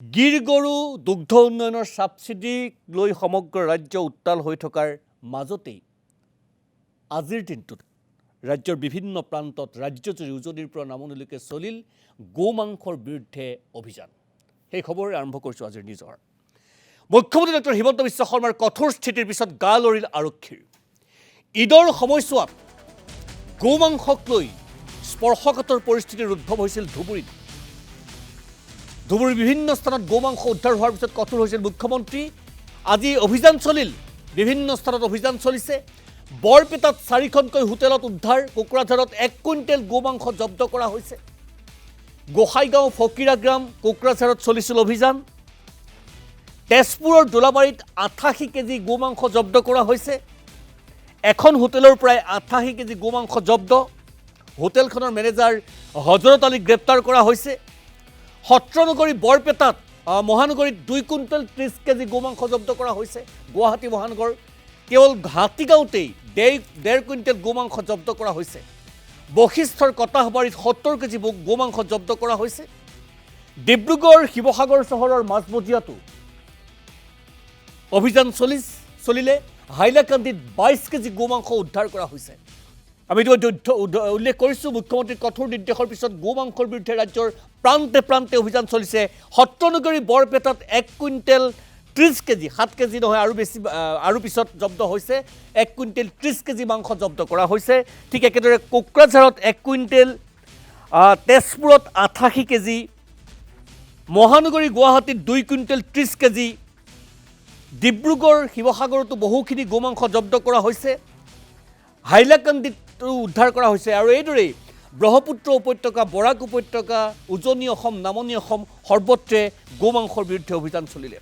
গিৰ গৰু দুগ্ধ উন্নয়নৰ সাবসিডি লৈ সমগ্ৰ ৰাজ্য উত্তাল হৈ থকাৰ মাজতেই আজিৰ দিনটোত ৰাজ্যৰ বিভিন্ন প্ৰান্তত ৰাজ্যজুৰি উজনিৰ পৰা নামনিলৈকে চলিল গোমাংসৰ বিৰুদ্ধে অভিযান। সেই খবৰে আৰম্ভ কৰিছোঁ আজিৰ নিজৰ। মুখ্যমন্ত্ৰী ডক্টৰ হিমন্ত বিশ্ব শৰ্মাৰ কঠোৰ স্থিতিৰ পিছত গা লৰিল আৰক্ষীৰ। ঈদৰ সময়ছোৱাত গোমাংসক লৈ স্পৰ্শকাতৰ পৰিস্থিতিৰ উদ্ভৱ হৈছিল ধুবুৰীত। ধুবুৰীৰ বিভিন্ন স্থানত গোমাংস উদ্ধাৰ হোৱাৰ পিছত কঠোৰ হৈছিল মুখ্যমন্ত্ৰী। আজি অভিযান চলিল, বিভিন্ন স্থানত অভিযান চলিছে। বৰপেটাত 4খনকৈ হোটেলত উদ্ধাৰ, কোকৰাঝাৰত 1 কুইণ্টেল গোমাংস জব্দ কৰা হৈছে। গোসাইগাঁও, ফকিৰাগ্ৰাম, কোকৰাঝাৰত চলিছিল অভিযান। তেজপুৰৰ দোলাবাৰীত 88 কেজি গোমাংস জব্দ কৰা হৈছে। এখন হোটেলৰ পৰাই 88 কেজি গোমাংস জব্দ। হোটেলখনৰ মেনেজাৰ হজৰত আলীক গ্ৰেপ্তাৰ কৰা হৈছে। সত্ৰনগৰী বৰপেটাত মহানগৰীত 2 কুইণ্টেল 30 কেজি গোমাংস জব্দ কৰা হৈছে। গুৱাহাটী মহানগৰ কেৱল হাতীগাঁওতেই 1.5 কুইণ্টেল গোমাংস জব্দ কৰা হৈছে। বশিষ্ঠৰ কটাহবাৰীত 70 কেজি গোমাংস জব্দ কৰা হৈছে। ডিব্ৰুগড়, শিৱসাগৰ চহৰৰ মাজমজিয়াতো অভিযান চলিলে। হাইলাকান্দিত 22 কেজি গোমাংস উদ্ধাৰ কৰা হৈছে। আমি উল্লেখ কৰিছোঁ, মুখ্যমন্ত্ৰীৰ কঠোৰ নিৰ্দেশৰ পিছত গোমাংসৰ বিৰুদ্ধে ৰাজ্যৰ প্ৰান্তে প্ৰান্তে অভিযান চলিছে। সত্ৰনগৰী বৰপেটাত 1 কুইণ্টেল 30 কেজি, 7 কেজি নহয় আৰু পিছত জব্দ হৈছে। 1 কুইণ্টেল 30 কেজি মাংস জব্দ কৰা হৈছে। ঠিক একেদৰে কোকৰাঝাৰত 1 কুইণ্টেল, তেজপুৰত 88 কেজি, মহানগৰী গুৱাহাটীত 2 কুইণ্টেল 30 কেজি, ডিব্ৰুগড় শিৱসাগৰতো বহুখিনি গোমাংস জব্দ কৰা হৈছে। হাইলাকান্দিতো উদ্ধাৰ কৰা হৈছে। আৰু এইদৰেই ব্ৰহ্মপুত্ৰ উপত্যকা, বৰাক উপত্যকা, উজনি অসম, নামনি অসম সৰ্বত্ৰে গোমাংসৰ বিৰুদ্ধে অভিযান চলিলে।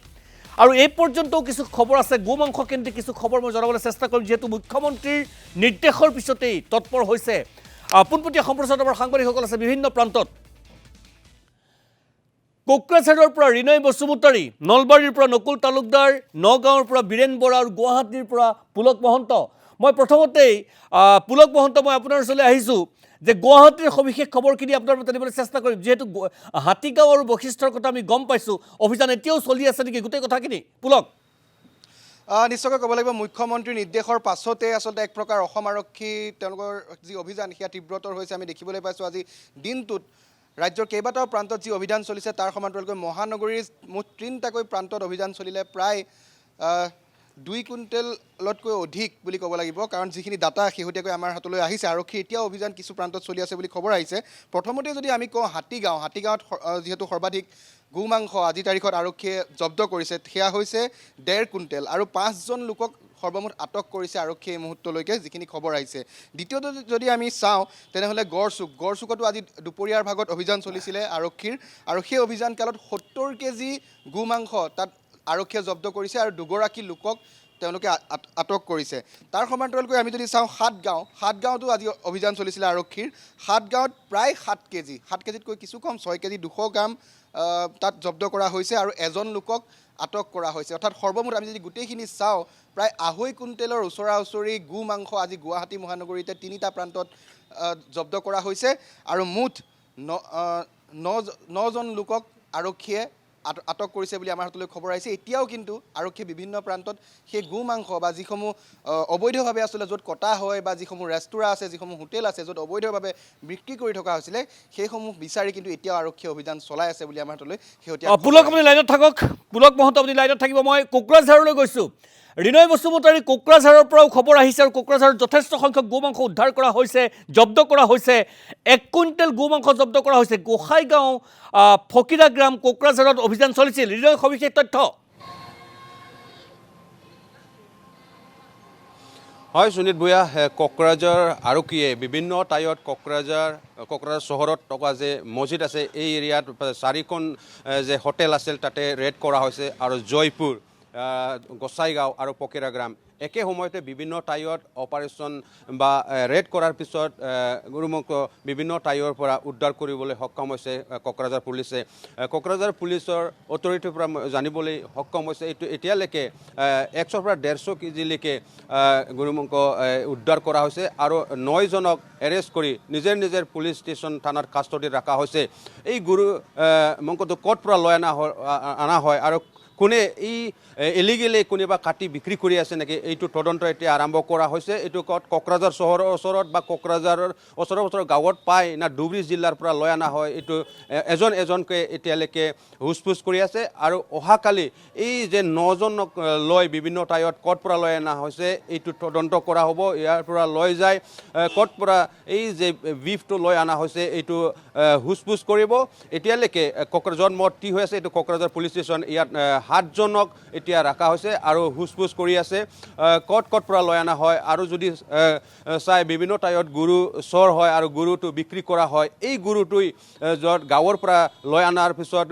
আৰু এই পৰ্যন্তও কিছু খবৰ আছে, গোমাংস কেন্দ্ৰিক কিছু খবৰ মই জনাবলৈ চেষ্টা কৰিম, যিহেতু মুখ্যমন্ত্ৰীৰ নিৰ্দেশৰ পিছতেই তৎপৰ হৈছে। পোনপটীয়া সম্প্ৰচাৰত আমাৰ সাংবাদিকসকল আছে বিভিন্ন প্ৰান্তত। কোকৰাঝাৰৰ পৰা ৰিনয় বসুমতাৰী, নলবাৰীৰ পৰা নকুল তালুকদাৰ, নগাঁৱৰ পৰা বীৰেন বৰা আৰু গুৱাহাটীৰ পৰা পুলক মহন্ত। মই প্ৰথমতেই পুলক মহন্ত, মই আপোনাৰ ওচৰলৈ আহিছোঁ যে গুৱাহাটীৰ সবিশেষ খবৰখিনি আপোনাৰ জানিবলৈ চেষ্টা কৰিম, যিহেতু হাতীগাঁও আৰু বশিষ্ঠৰ কথা আমি গম পাইছোঁ। অভিযান এতিয়াও চলি আছে নেকি গোটেই কথাখিনি? পুলক। নিশ্চয়কৈ ক'ব লাগিব, মুখ্যমন্ত্ৰীৰ নিৰ্দেশৰ পাছতে আচলতে এক প্ৰকাৰ অসম আৰক্ষী তেওঁলোকৰ যি অভিযান সেয়া তীব্ৰতৰ হৈছে আমি দেখিবলৈ পাইছোঁ। আজি দিনটোত ৰাজ্যৰ কেইবাটাও প্ৰান্তত যি অভিযান চলিছে তাৰ সমান্তৰালকৈ মহানগৰীৰ মুঠ 3টাকৈ প্ৰান্তত অভিযান চলিলে। প্ৰায় 2 কুইণ্টেলতকৈ অধিক বুলি ক'ব লাগিব, কাৰণ যিখিনি ডাটা শেহতীয়াকৈ আমাৰ হাতলৈ আহিছে। আৰক্ষী এতিয়াও অভিযান কিছু প্ৰান্তত চলি আছে বুলি খবৰ আহিছে। প্ৰথমতে যদি আমি কওঁ হাতীগাঁৱত যিহেতু সৰ্বাধিক গোমাংস আজিৰ তাৰিখত আৰক্ষীয়ে জব্দ কৰিছে, সেয়া হৈছে 1.5 কুইণ্টেল। আৰু 5জন লোকক সৰ্বমুঠ আটক কৰিছে আৰক্ষীয়ে এই মুহূৰ্তলৈকে, যিখিনি খবৰ আহিছে। দ্বিতীয়তে যদি আমি চাওঁ তেনেহ'লে গড়চুকতো আজি দুপৰীয়াৰ ভাগত অভিযান চলিছিলে আৰক্ষীৰ, আৰু সেই অভিযান কালত 70 কেজি গোমাংস তাত আৰক্ষীয়ে জব্দ কৰিছে আৰু 2গৰাকী লোকক তেওঁলোকে আটক কৰিছে। তাৰ সমান্তৰালকৈ আমি যদি চাওঁ সাতগাঁৱতো আজি অভিযান চলিছিলে আৰক্ষীৰ। সাতগাঁৱত প্ৰায় 7 কেজিতকৈ কিছু কম, 6 কেজি 200 গ্ৰাম তাত জব্দ কৰা হৈছে আৰু 1জন লোকক আটক কৰা হৈছে। অৰ্থাৎ সৰ্বমুঠ আমি যদি গোটেইখিনি চাওঁ প্ৰায় 2.5 কুইণ্টেলৰ ওচৰা ওচৰি গোমাংস আজি গুৱাহাটী মহানগৰীতে 3টা প্ৰান্তত জব্দ কৰা হৈছে। আৰু মুঠ 9জন লোকক আৰক্ষীয়ে আটক কৰিছে বুলি আমাৰ হাতলৈ খবৰ আহিছে। এতিয়াও কিন্তু আৰক্ষীয়ে বিভিন্ন প্ৰান্তত সেই গোমাংস বা যিসমূহ অবৈধভাৱে আচলতে য'ত কটা হয় বা যিসমূহ ৰেষ্টুৰাঁ আছে, যিসমূহ হোটেল আছে য'ত অবৈধভাৱে বিক্ৰী কৰি থকা হৈছিলে, সেইসমূহ বিচাৰি কিন্তু এতিয়াও আৰক্ষীয়ে অভিযান চলাই আছে বুলি আমাৰ হাতলৈ শেহতীয়া। পুলক আপুনি লাইনত থাকক, পুলক মহন্ত আপুনি লাইনত থাকিব। মই কোকৰাঝাৰলৈ গৈছোঁ। ৰিনয় বসুমতাৰী কোকৰাঝাৰৰ পৰাও খবৰ আহিছে, আৰু কোকৰাঝাৰত যথেষ্ট সংখ্যক গোমাংস উদ্ধাৰ কৰা হৈছে, জব্দ কৰা হৈছে। 1 কুইণ্টেল গোমাংস জব্দ কৰা হৈছে। গোসাইগাঁও, ফকিৰাগ্ৰাম, কোকৰাঝাৰত অভিযান চলিছিল। ৰিনয়, সবিশেষ তথ্য। হয় সুনীত ভূঞা, কোকৰাঝাৰ আৰক্ষীয়ে বিভিন্ন ঠাইত কোকৰাঝাৰ চহৰত থকা যে মছজিদ আছে এই এৰিয়াত 4খন যে হোটেল আছিল তাতে ৰেড কৰা হৈছে। আৰু জয়পুৰ, গোসাইগাঁও আৰু ফকিৰাগ্ৰাম একে সময়তে বিভিন্ন ঠাইত অপাৰেশ্যন বা ৰেড কৰাৰ পিছত গুৰুমুখ বিভিন্ন ঠাইৰ পৰা উদ্ধাৰ কৰিবলৈ সক্ষম হৈছে কোকৰাঝাৰ পুলিচে। কোকৰাঝাৰ পুলিচৰ অথৰিটিৰ পৰা জানিবলৈ সক্ষম হৈছে এইটো এতিয়ালৈকে 100 পৰা 150 কেজিলৈকে গুৰুমুখ উদ্ধাৰ কৰা হৈছে আৰু 9 জনক এৰেষ্ট কৰি নিজৰ পুলিচ ষ্টেচন থানাৰ কাষ্টডিত ৰখা হৈছে। এই গুৰুমুখটো ক'ত পৰা লৈ অনা হয় আৰু কোনে এই ইলিগেলি কোনোবা কাটি বিক্ৰী কৰি আছে নেকি এইটো তদন্ত এতিয়া আৰম্ভ কৰা হৈছে। এইটো কোকৰাঝাৰ চহৰৰ ওচৰত বা কোকৰাঝাৰৰ ওচৰৰ গাঁৱত পায় না ধুবুৰী জিলাৰ পৰা লৈ অনা হয় এইটো এজনকৈ এতিয়ালৈকে হুচপুচ কৰি আছে। আৰু অহাকালি এই যে 9 জনক লৈ বিভিন্ন ঠাইত ক'ত পৰা লৈ অনা হৈছে এইটো তদন্ত কৰা হ'ব। ইয়াৰ পৰা লৈ যায় ক'ত পৰা এই যে বিফটো লৈ অনা হৈছে এইটো হুচপুচ কৰিব। এতিয়ালৈকে কোকৰাঝাৰ মতি হৈ আছে এইটো কোকৰাঝাৰ পুলিচ ষ্টেচন ইয়াত 7 জনক এতিয়া ৰখা হৈছে আৰু হুচপুচ কৰি আছে ক'ত পৰা লৈ অনা হয়। আৰু যদি চাই বিভিন্ন ঠাইত গৰু চোৰ হয় আৰু গৰুটো বিক্ৰী কৰা হয়। এই গৰুটোই য'ত গাঁৱৰ পৰা লৈ অনাৰ পিছত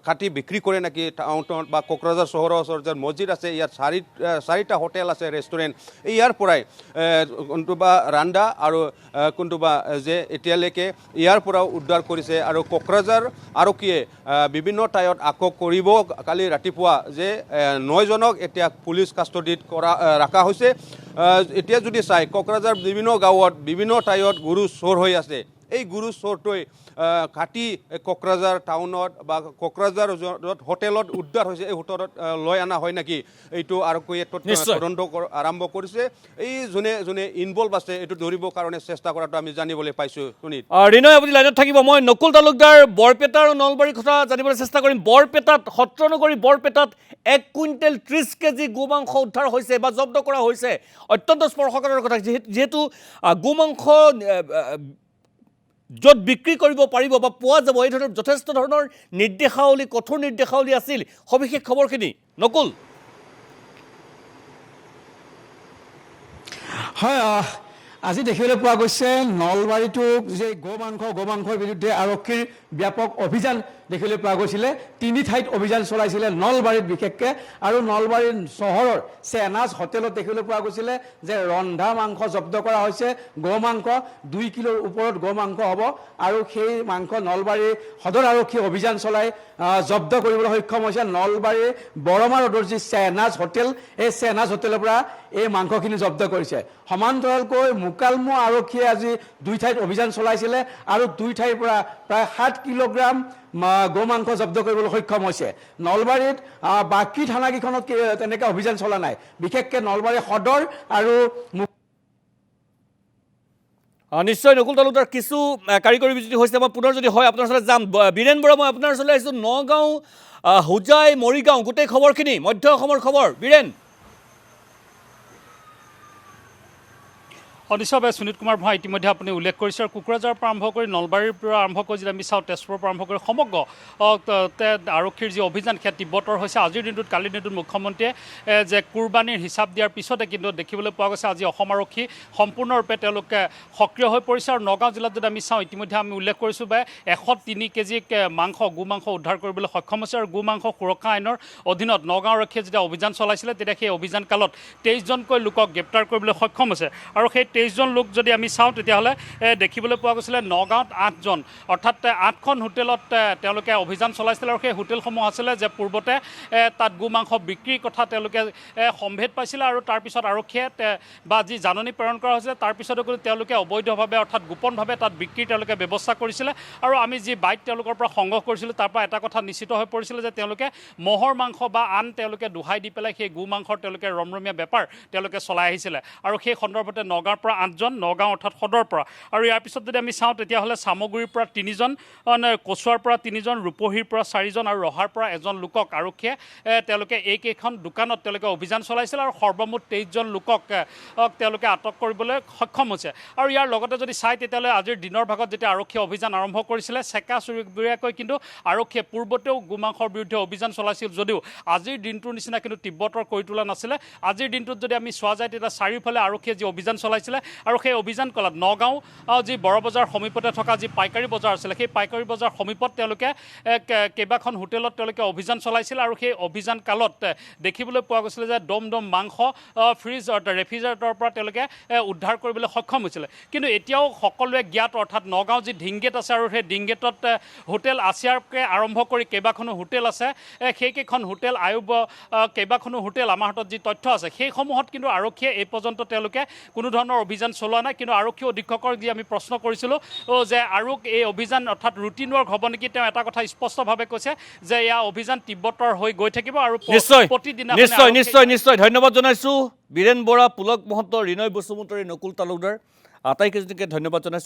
কাটি বিক্ৰী কৰে নেকি টাউনত বা কোকৰাঝাৰ চহৰৰ ওচৰত যে মছজিদ আছে ইয়াত 4টা হোটেল আছে ৰেষ্টুৰেণ্ট ইয়াৰ পৰাই কোনটোবা ৰান্দা আৰু কোনটোবা যে এতিয়ালৈকে ইয়াৰ পৰাও উদ্ধাৰ কৰিছে। আৰু কোকৰাঝাৰ আৰক্ষীয়ে বিভিন্ন ঠাইত আকৌ কৰিব কালি ৰাতিপুৱা যে 9 জনক এতিয়া পুলিচ কাষ্টডিত ৰখা হৈছে। এতিয়া যদি চাই কোকৰাঝাৰ বিভিন্ন গাঁৱত বিভিন্ন ঠাইত গৰু চোৰ হৈ আছে। এই গৰু চোৰটোৱে কাটি কোকৰাঝাৰ টাউনত বা কোকৰাঝাৰ য'ত হোটেলত উদ্ধাৰ হৈছে এই হোটেলত লৈ অনা হয় নেকি এইটো আৰক্ষীয়ে তদন্ত আৰম্ভ কৰিছে। এই যোনে ইনভলভ আছে এইটো ধৰিবৰ কাৰণে চেষ্টা কৰাটো আমি জানিবলৈ পাইছোঁ। সুনীত ৰিনয় আপুনি লাইনত থাকিব। মই নকুল তালুকদাৰ বৰপেটা আৰু নলবাৰীৰ কথা জানিবলৈ চেষ্টা কৰিম। বৰপেটাত সত্ৰনগৰী বৰপেটাত 1 কুইণ্টেল 30 কেজি গোমাংস উদ্ধাৰ হৈছে বা জব্দ কৰা হৈছে। অত্যন্ত স্পৰ্শকাতৰ কথা যিহেতু গোমাংস য'ত বিক্ৰী কৰিব পাৰিব বা পোৱা যাব এই ধৰণৰ যথেষ্ট ধৰণৰ নিৰ্দেশাৱলী কঠোৰ নিৰ্দেশাৱলী আছিল। সবিশেষ খবৰখিনি নকুল। হয়, আজি দেখিবলৈ পোৱা গৈছে নলবাৰীতো যে গোমাংসৰ বিৰুদ্ধে আৰক্ষীৰ ব্যাপক অভিযান দেখিবলৈ পোৱা গৈছিলে। 3 ঠাইত অভিযান চলাইছিলে নলবাৰীত বিশেষকৈ। আৰু নলবাৰীৰ চহৰৰ চেনাজ হোটেলত দেখিবলৈ পোৱা গৈছিলে যে ৰন্ধা মাংস জব্দ কৰা হৈছে। গোমাংস 2 কিলোৰ ওপৰত গোমাংস হ'ব আৰু সেই মাংস নলবাৰীৰ সদৰ আৰক্ষী অভিযান চলাই জব্দ কৰিবলৈ সক্ষম হৈছে। নলবাৰীৰ বৰমা ৰোডৰ যি চেনাজ হোটেল এই চেনাজ হোটেলৰ পৰা এই মাংসখিনি জব্দ কৰিছে। সমান্তৰালকৈ মোকালমো আৰক্ষীয়ে আজি 2 ঠাইত অভিযান চলাইছিলে আৰু 2 ঠাইৰ পৰা প্ৰায় 7 কিলোগ্ৰাম গোমাংস জব্দ কৰিবলৈ সক্ষম হৈছে। নলবাৰীত বাকী থানাকেইখনত তেনেকৈ অভিযান চলা নাই, বিশেষকৈ নলবাৰী সদৰ আৰু নিশ্চয় নকুল তালুকদাৰ কিছু কাৰিকৰী বিজুতি হৈছে। মই পুনৰ যদি হয় আপোনাৰ ওচৰলৈ যাম। বীৰেন বৰা, মই আপোনাৰ ওচৰলৈ আহিছোঁ। নগাঁও, হোজাই, মৰিগাঁও গোটেই খবৰখিনি মধ্য অসমৰ খবৰ। বীৰেন। নিশ্চয়ভাৱে সুনীত কুমাৰ ভূঞা ইতিমধ্যে আপুনি উল্লেখ কৰিছে। আৰু কোকৰাঝাৰৰ পৰা আৰম্ভ কৰি নলবাৰীৰ পৰা আৰম্ভ কৰি যদি আমি চাওঁ তেজপুৰৰ পৰা আৰম্ভ কৰি সমগ্ৰ আৰক্ষীৰ যি অভিযান সেয়া তীব্ৰতৰ হৈছে। আজিৰ দিনটোত কালিৰ দিনটোত মুখ্যমন্ত্ৰীয়ে যে কুৰবানীৰ হিচাপ দিয়াৰ পিছতে কিন্তু দেখিবলৈ পোৱা গৈছে আজি অসম আৰক্ষী সম্পূৰ্ণৰূপে তেওঁলোকে সক্ৰিয় হৈ পৰিছে। আৰু নগাঁও জিলাত যদি আমি চাওঁ ইতিমধ্যে আমি উল্লেখ কৰিছোঁ যে 103 কেজি গোমাংস উদ্ধাৰ কৰিবলৈ সক্ষম হৈছে। আৰু গোমাংস সুৰক্ষা আইনৰ অধীনত নগাঁও আৰক্ষীয়ে যেতিয়া অভিযান চলাইছিলে তেতিয়া সেই অভিযান কালত 23 জনকৈ লোকক গ্ৰেপ্তাৰ কৰিবলৈ সক্ষম হৈছে। আৰু সেই 23 জন লোক যদি আমি চাওঁ তেতিয়াহ'লে দেখিবলৈ পোৱা গৈছিলে নগাঁৱত 8 জন, অৰ্থাৎ 8খন হোটেলত তেওঁলোকে অভিযান চলাইছিলে। আৰু সেই হোটেলসমূহ আছিলে যে পূৰ্বতে তাত গোমাংস বিক্ৰীৰ কথা তেওঁলোকে সম্ভেদ পাইছিলে। আৰু তাৰপিছত আৰক্ষীয়ে বা যি জাননী প্ৰেৰণ কৰা হৈছিলে তাৰপিছতো তেওঁলোকে অবৈধভাৱে অৰ্থাৎ গোপনভাৱে তাত বিক্ৰীৰ তেওঁলোকে ব্যৱস্থা কৰিছিলে। আৰু আমি যি বাইক তেওঁলোকৰ পৰা সংগ্ৰহ কৰিছিলোঁ তাৰ পৰা এটা কথা নিশ্চিত হৈ পৰিছিলে যে তেওঁলোকে মহৰ মাংস বা আন তেওঁলোকে দোহাই দি পেলাই সেই গোমাংসৰ তেওঁলোকে ৰমৰমীয়া বেপাৰ তেওঁলোকে চলাই আহিছিলে। আৰু সেই সন্দৰ্ভতে নগাঁৱৰ পৰা 8 জন, নগাঁও অৰ্থাৎ সদৰ পৰা। আৰু ইয়াৰ পিছত যদি আমি চাওঁ তেতিয়াহ'লে চামগুৰিৰ পৰা 3 জন, কচুৱাৰ পৰা 3 জন, ৰূপহীৰ পৰা 4 জন আৰু ৰহাৰ পৰা 1 জন লোকক আৰক্ষীয়ে তেওঁলোকে এইকেইখন দোকানত তেওঁলোকে অভিযান চলাইছিল। আৰু সৰ্বমুঠ 23 জন লোকক তেওঁলোকে আটক কৰিবলৈ সক্ষম হৈছে। আৰু ইয়াৰ লগতে যদি চাই তেতিয়াহ'লে আজিৰ দিনৰ ভাগত যেতিয়া আৰক্ষীয়ে অভিযান আৰম্ভ কৰিছিলে চেকা চুৰিবুৰীয়াকৈ কিন্তু আৰক্ষীয়ে পূৰ্বতেও গোমাংসৰ বিৰুদ্ধে অভিযান চলাইছিল যদিও আজিৰ দিনটোৰ নিচিনা কিন্তু তীব্ৰতৰ কৰি তোলা নাছিলে। আজিৰ দিনটোত যদি আমি চোৱা যায় তেতিয়া চাৰিওফালে আৰক্ষীয়ে যি অভিযান চলাইছিলে আৰু সেই অভিযান কালত নগাঁও যি বৰবজাৰ সমীপতে থকা যি পাইকাৰী বজাৰ আছিলে সেই পাইকাৰী বজাৰ সমীপত তেওঁলোকে কেইবাখন হোটেলত তেওঁলোকে অভিযান চলাইছিল আৰু সেই অভিযান কালত দেখিবলৈ পোৱা গৈছিলে যে দম মাংস ফ্ৰিজ ৰেফ্ৰিজাৰেটৰৰ পৰা তেওঁলোকে উদ্ধাৰ কৰিবলৈ সক্ষম হৈছিলে কিন্তু এতিয়াও সকলোৱে জ্ঞাত অৰ্থাৎ নগাঁও যি ডিংগেট আছে আৰু সেই ডিংগেটত হোটেল আছিয়াৰকে আৰম্ভ কৰি কেইবাখনো হোটেল আছে সেইকেইখন হোটেল আয়োগ কেইবাখনো হোটেল আমাৰ হাতত যি তথ্য আছে সেইসমূহত কিন্তু আৰক্ষীয়ে এই পৰ্যন্ত তেওঁলোকে কোনো ধৰণৰ অভিযান চলোৱা নাই কিন্তু আৰক্ষী অধীক্ষকক যি আমি প্ৰশ্ন কৰিছিলোঁ যে আৰু এই অভিযান অৰ্থাৎ ৰুটিন ৱৰ্ক হ'ব নেকি তেওঁ এটা কথা স্পষ্টভাৱে কৈছে যে এয়া অভিযান তীব্ৰতৰ হৈ গৈ থাকিব আৰু প্ৰতিদিনা নিশ্চয় ধন্যবাদ জনাইছোঁ বীৰেন বৰা পুলক মহন্ত ৰিনয় বসুমতাৰী নকুল তালুকদাৰ আটাইকেইজনকে ধন্যবাদ জনাইছোঁ